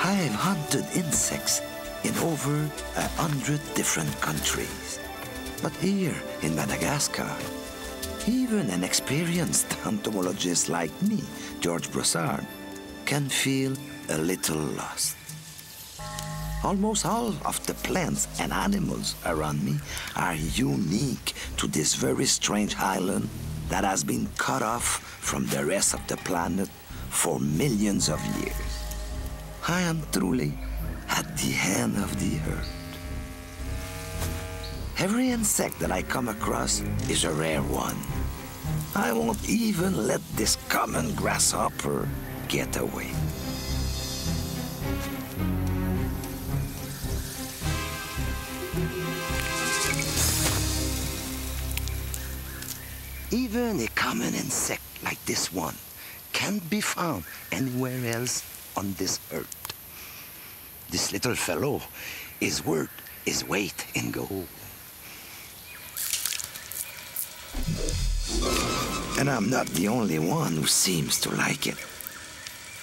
I've hunted insects in over 100 different countries. But here in Madagascar, even an experienced entomologist like me, George Broussard, can feel a little lost. Almost all of the plants and animals around me are unique to this very strange island that has been cut off from the rest of the planet for millions of years. I am truly at the end of the earth. Every insect that I come across is a rare one. I won't even let this common grasshopper get away. Even a common insect like this one can't be found anywhere else on this earth. This little fellow is worth his weight in gold. And I'm not the only one who seems to like it.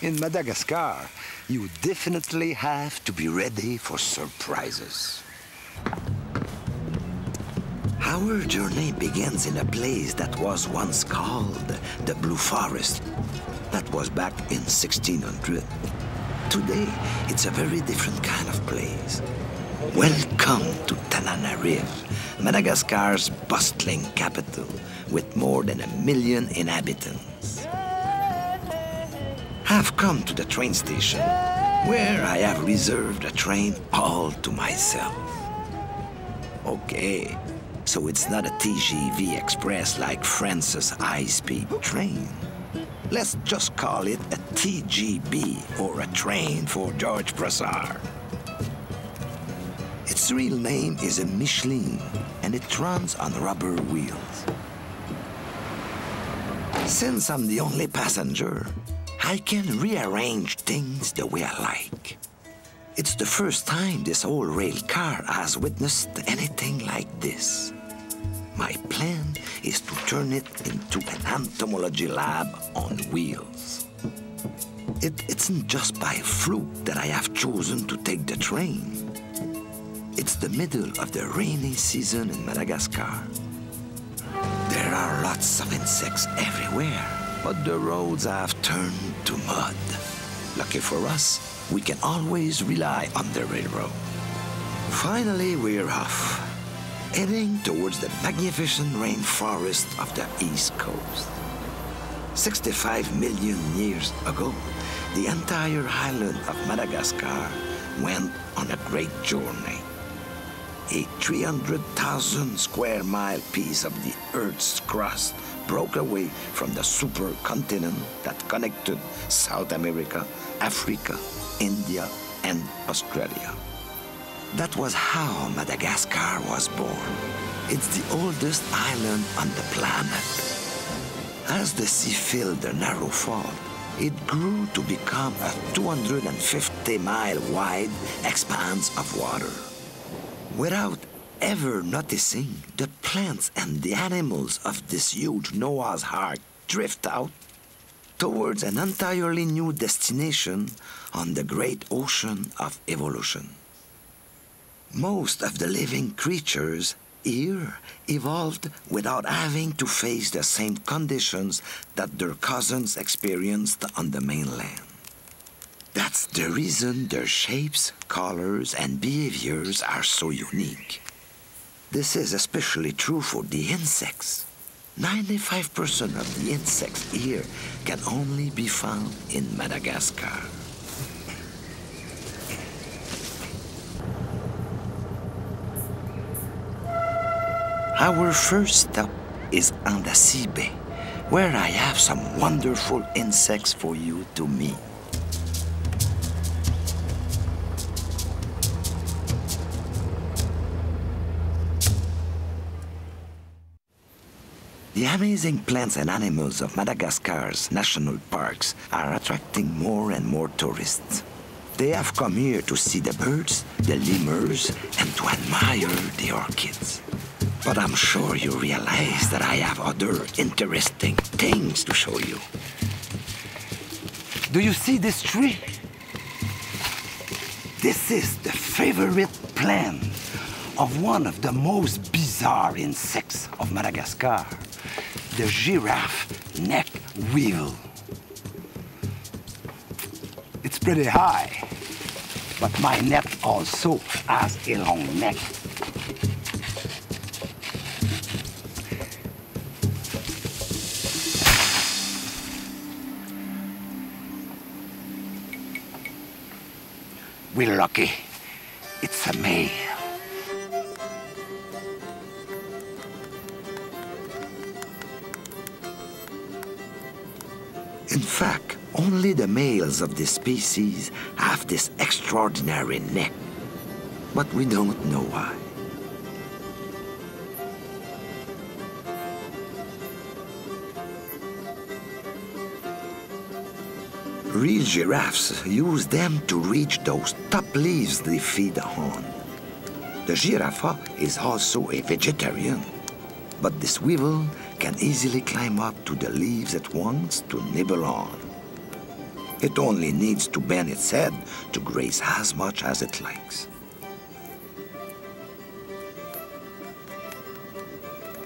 In Madagascar, you definitely have to be ready for surprises. Our journey begins in a place that was once called the Blue Forest. That was back in 1600. Today, it's a very different kind of place. Welcome to Tananarive, Madagascar's bustling capital with more than 1 million inhabitants. I've come to the train station where I have reserved a train all to myself. Okay. So it's not a TGV Express like France's high-speed train. Let's just call it a TGB, or a train for George Broussard. Its real name is a Michelin, and it runs on rubber wheels. Since I'm the only passenger, I can rearrange things the way I like. It's the first time this whole rail car has witnessed anything like this. My plan is to turn it into an entomology lab on wheels. It isn't just by fluke that I have chosen to take the train. It's the middle of the rainy season in Madagascar. There are lots of insects everywhere, but the roads have turned to mud. Lucky for us, we can always rely on the railroad. Finally, we're off, heading towards the magnificent rainforest of the East Coast. 65 million years ago, the entire island of Madagascar went on a great journey. A 300,000 square mile piece of the Earth's crust broke away from the supercontinent that connected South America, Africa, India, and Australia. That was how Madagascar was born. It's the oldest island on the planet. As the sea filled the narrow fall, it grew to become a 250-mile wide expanse of water. Without ever noticing, the plants and the animals of this huge Noah's Ark drift out towards an entirely new destination on the great ocean of evolution. Most of the living creatures here evolved without having to face the same conditions that their cousins experienced on the mainland. That's the reason their shapes, colors, and behaviors are so unique. This is especially true for the insects. 95% of the insects here can only be found in Madagascar. Our first stop is on the sea bay, where I have some wonderful insects for you to meet. The amazing plants and animals of Madagascar's national parks are attracting more and more tourists. They have come here to see the birds, the lemurs, and to admire the orchids. But I'm sure you realize that I have other interesting things to show you. Do you see this tree? This is the favorite plant of one of the most bizarre insects of Madagascar, the giraffe neck weevil. It's pretty high, but my net also has a long neck. We're lucky. It's a male. In fact, only the males of this species have this extraordinary neck, but we don't know why. Real giraffes use them to reach those top leaves they feed on. The giraffe is also a vegetarian, but this weevil can easily climb up to the leaves at once to nibble on. It only needs to bend its head to graze as much as it likes.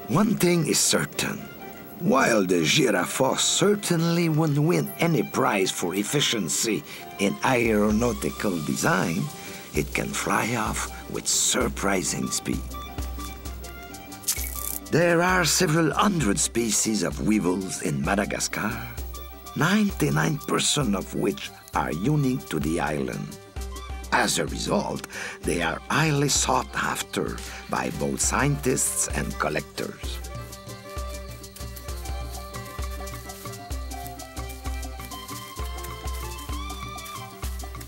One thing is certain. While the giraffe certainly won't win any prize for efficiency in aeronautical design, it can fly off with surprising speed. There are several hundred species of weevils in Madagascar, 99% of which are unique to the island. As a result, they are highly sought after by both scientists and collectors.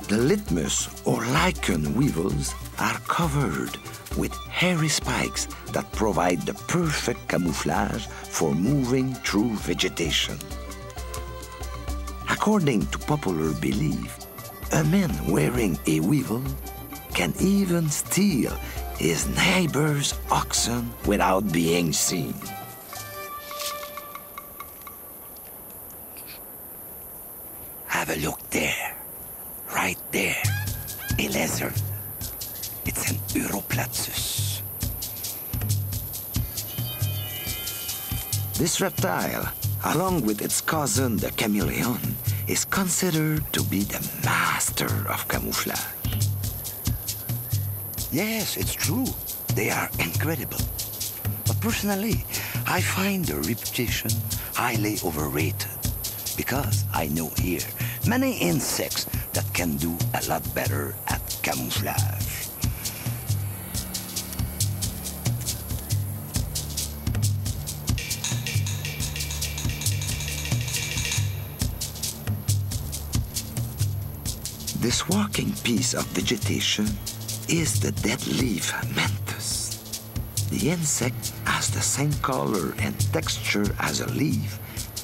The litmus or lichen weevils are covered with hairy spikes that provide the perfect camouflage for moving through vegetation. According to popular belief, a man wearing a weevil can even steal his neighbor's oxen without being seen. Have a look there. Right there, a lizard. It's an Uroplatus. This reptile, along with its cousin the chameleon, is considered to be the master of camouflage. Yes, it's true. They are incredible. But personally, I find their reputation highly overrated because I know here many insects that can do a lot better at camouflage. This walking piece of vegetation is the dead leaf mantis. The insect has the same color and texture as a leaf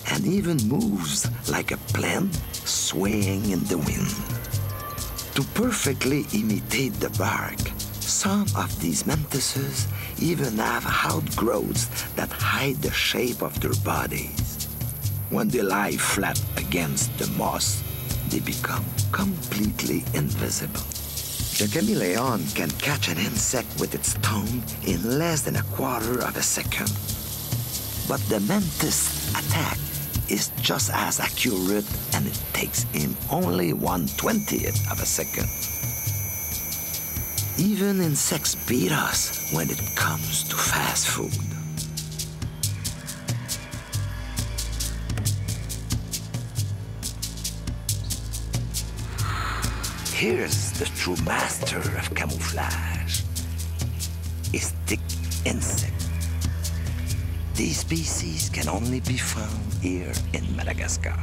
and even moves like a plant swaying in the wind. To perfectly imitate the bark, some of these mantises even have outgrowths that hide the shape of their bodies. When they lie flat against the moss, they become completely invisible. The chameleon can catch an insect with its tongue in less than a quarter of a second. But the mantis attack is just as accurate, and it takes him only 1/20th of a second. Even insects beat us when it comes to fast food. Here's the true master of camouflage, a stick insect. These species can only be found here in Madagascar.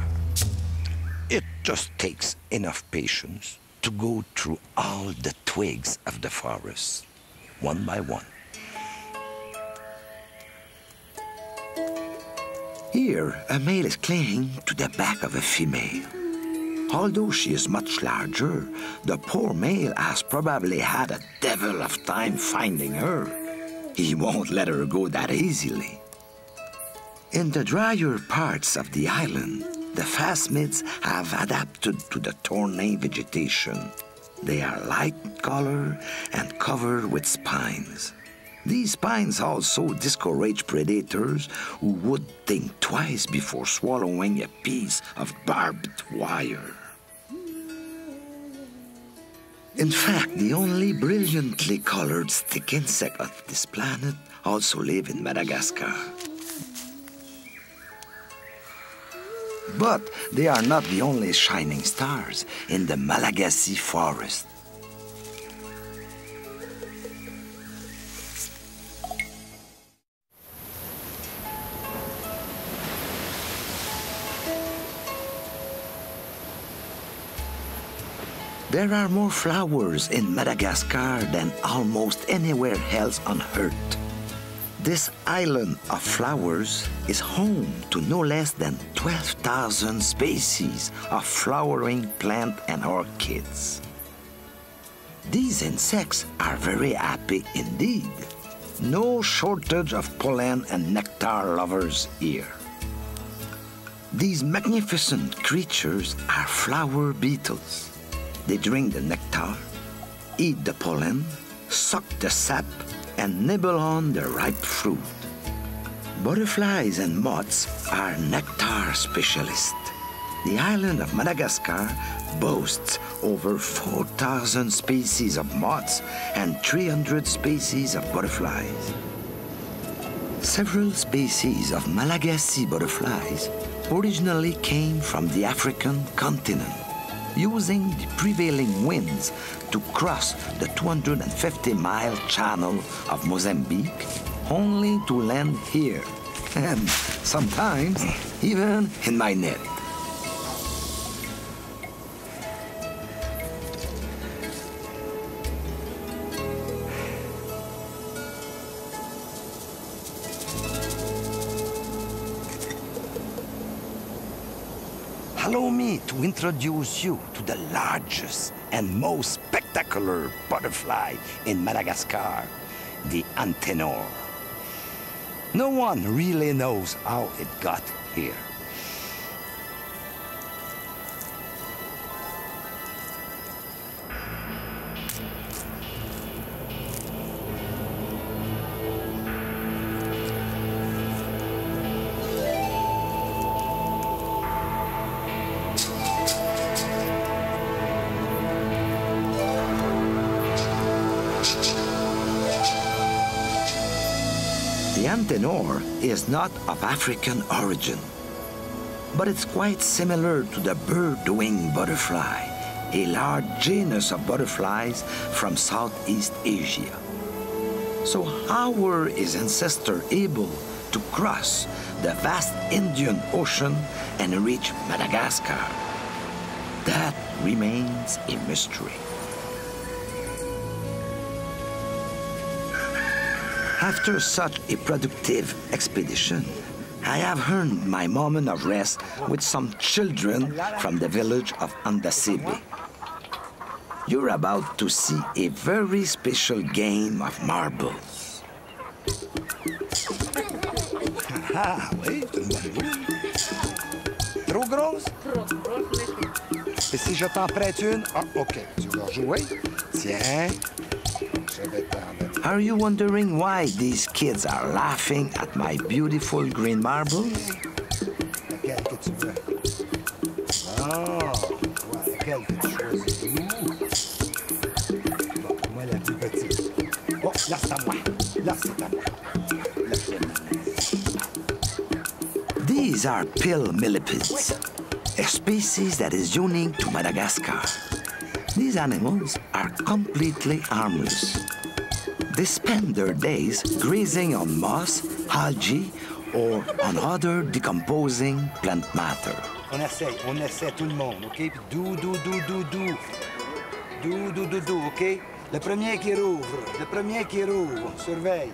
It just takes enough patience to go through all the twigs of the forest, one by one. Here, a male is clinging to the back of a female. Although she is much larger, the poor male has probably had a devil of time finding her. He won't let her go that easily. In the drier parts of the island, the phasmids have adapted to the thorny vegetation. They are light color and covered with spines. These spines also discourage predators who would think twice before swallowing a piece of barbed wire. In fact, the only brilliantly colored stick insect of this planet also live in Madagascar. But they are not the only shining stars in the Malagasy forest. There are more flowers in Madagascar than almost anywhere else on Earth. This island of flowers is home to no less than 12,000 species of flowering plant and orchids. These insects are very happy indeed. No shortage of pollen and nectar lovers here. These magnificent creatures are flower beetles. They drink the nectar, eat the pollen, suck the sap, and nibble on the ripe fruit. Butterflies and moths are nectar specialists. The island of Madagascar boasts over 4,000 species of moths and 300 species of butterflies. Several species of Malagasy butterflies originally came from the African continent, using the prevailing winds to cross the 250-mile channel of Mozambique, only to land here, and sometimes even in my net. Allow me to introduce you to the largest and most spectacular butterfly in Madagascar, the antenor. No one really knows how it got here. The antenor is not of African origin, but it's quite similar to the bird-winged butterfly, a large genus of butterflies from Southeast Asia. So how were his ancestors able to cross the vast Indian Ocean and reach Madagascar? That remains a mystery. After such a productive expedition, I have earned my moment of rest with some children from the village of Andasibe. You're about to see a very special game of marbles. Ah oui, c'est une bonne boule. Trop grosse? Et si je t'en prête une? Ah, OK. Tu vas jouer? Tiens. Je vais t'en mettre. Are you wondering why these kids are laughing at my beautiful green marbles? Laquelle que tu veux? Ah, toi, laquelle que tu choisis? Bon, moi, la plus petite. Oh, là, c'est à moi. Là, c'est à moi. These are pill millipedes, a species that is unique to Madagascar. These animals are completely harmless. They spend their days grazing on moss, algae, or on other decomposing plant matter. On essaie tout le monde, OK? Puis doux, OK? Le premier qui rouvre, surveille.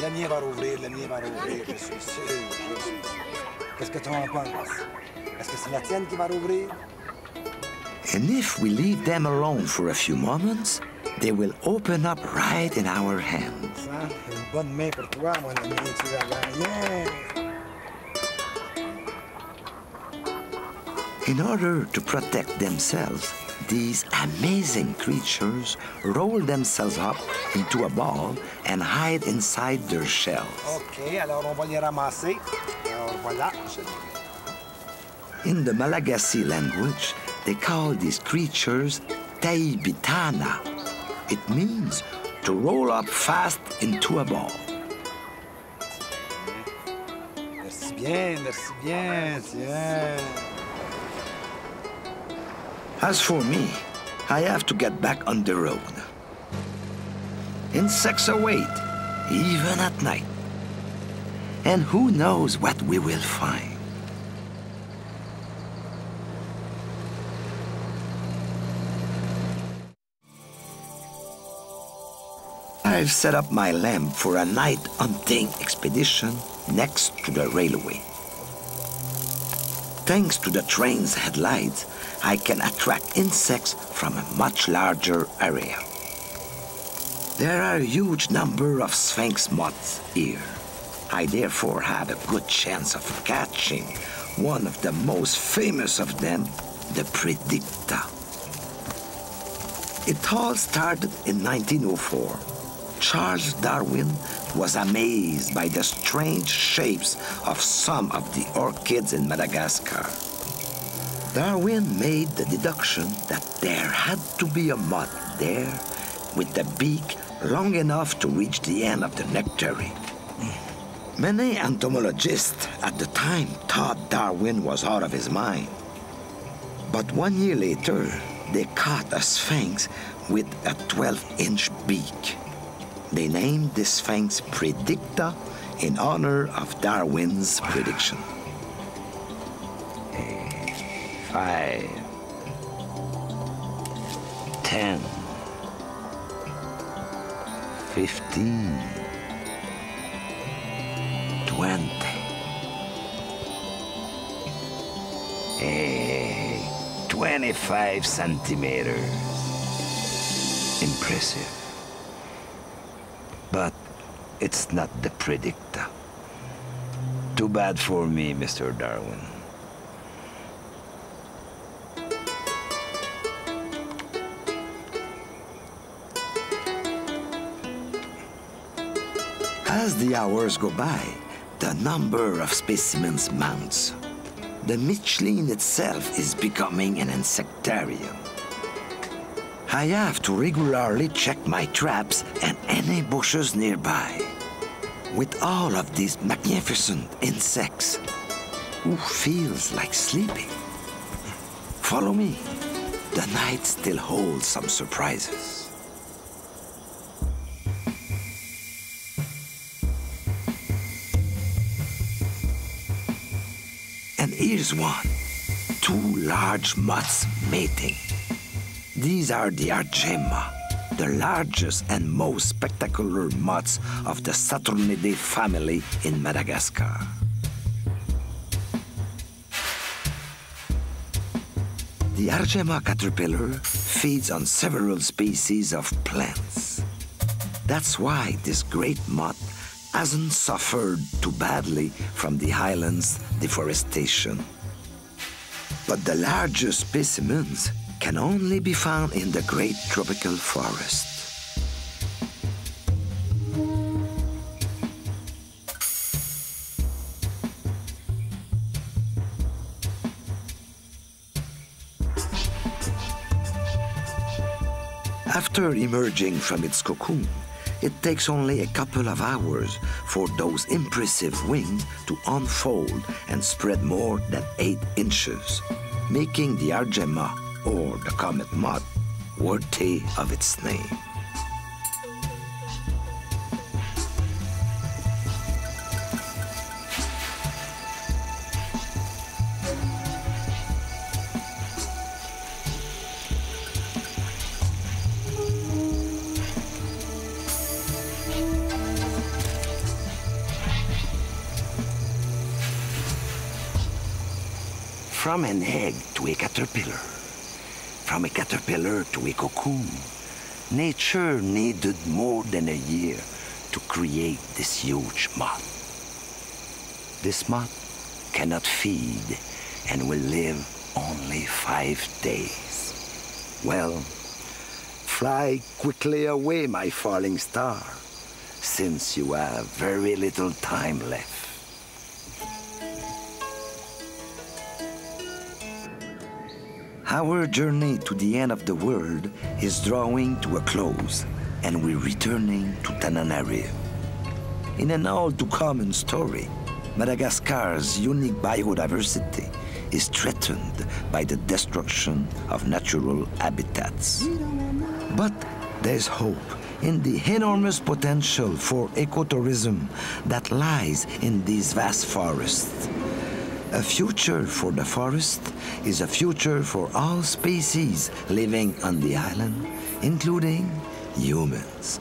Le mien va rouvrir, je suis sûr. Qu'est-ce que tu en penses? Est-ce que c'est la tienne qui va rouvrir? And if we leave them alone for a few moments, they will open up right in our hands. Une bonne main pour toi, mon ami, tu vas gagner. In order to protect themselves, these amazing creatures roll themselves up into a ball and hide inside their shells. OK, alors on va les ramasser. Alors voilà. In the Malagasy language, they call these creatures taibitana. It means to roll up fast into a ball. Merci bien, tiens. As for me, I have to get back on the road. Insects await, even at night. And who knows what we will find. I've set up my lamp for a night hunting expedition next to the railway. Thanks to the train's headlights, I can attract insects from a much larger area. There are a huge number of sphinx moths here. I therefore have a good chance of catching one of the most famous of them, the Predicta. It all started in 1904. Charles Darwin was amazed by the strange shapes of some of the orchids in Madagascar. Darwin made the deduction that there had to be a moth there with the beak long enough to reach the end of the nectary. Many entomologists at the time thought Darwin was out of his mind. But 1 year later, they caught a sphinx with a 12-inch beak. They named the sphinx Predicta in honor of Darwin's prediction. 5, 10, 15, 20. 25 centimeters. Impressive. But it's not the Predicta. Too bad for me, Mr. Darwin. As the hours go by, the number of specimens mounts. The Michelin itself is becoming an insectarium. I have to regularly check my traps and any bushes nearby. With all of these magnificent insects, who feels like sleeping? Follow me. The night still holds some surprises. And here's one. 2 large moths mating. These are the Argema, the largest and most spectacular moths of the Saturnidae family in Madagascar. The Argema caterpillar feeds on several species of plants. That's why this great moth hasn't suffered too badly from the island's deforestation. But the largest specimens can only be found in the great tropical forest. After emerging from its cocoon, it takes only a couple of hours for those impressive wings to unfold and spread more than 8 inches, making the Argema, or the comet moth, worthy of its name. From an egg to a caterpillar, from a caterpillar to a cocoon, nature needed more than a year to create this huge moth. This moth cannot feed and will live only 5 days. Well, fly quickly away, my falling star, since you have very little time left. Our journey to the end of the world is drawing to a close, and we're returning to Tananarive. In an all-too-common story, Madagascar's unique biodiversity is threatened by the destruction of natural habitats. But there's hope in the enormous potential for ecotourism that lies in these vast forests. A future for the forest is a future for all species living on the island, including humans.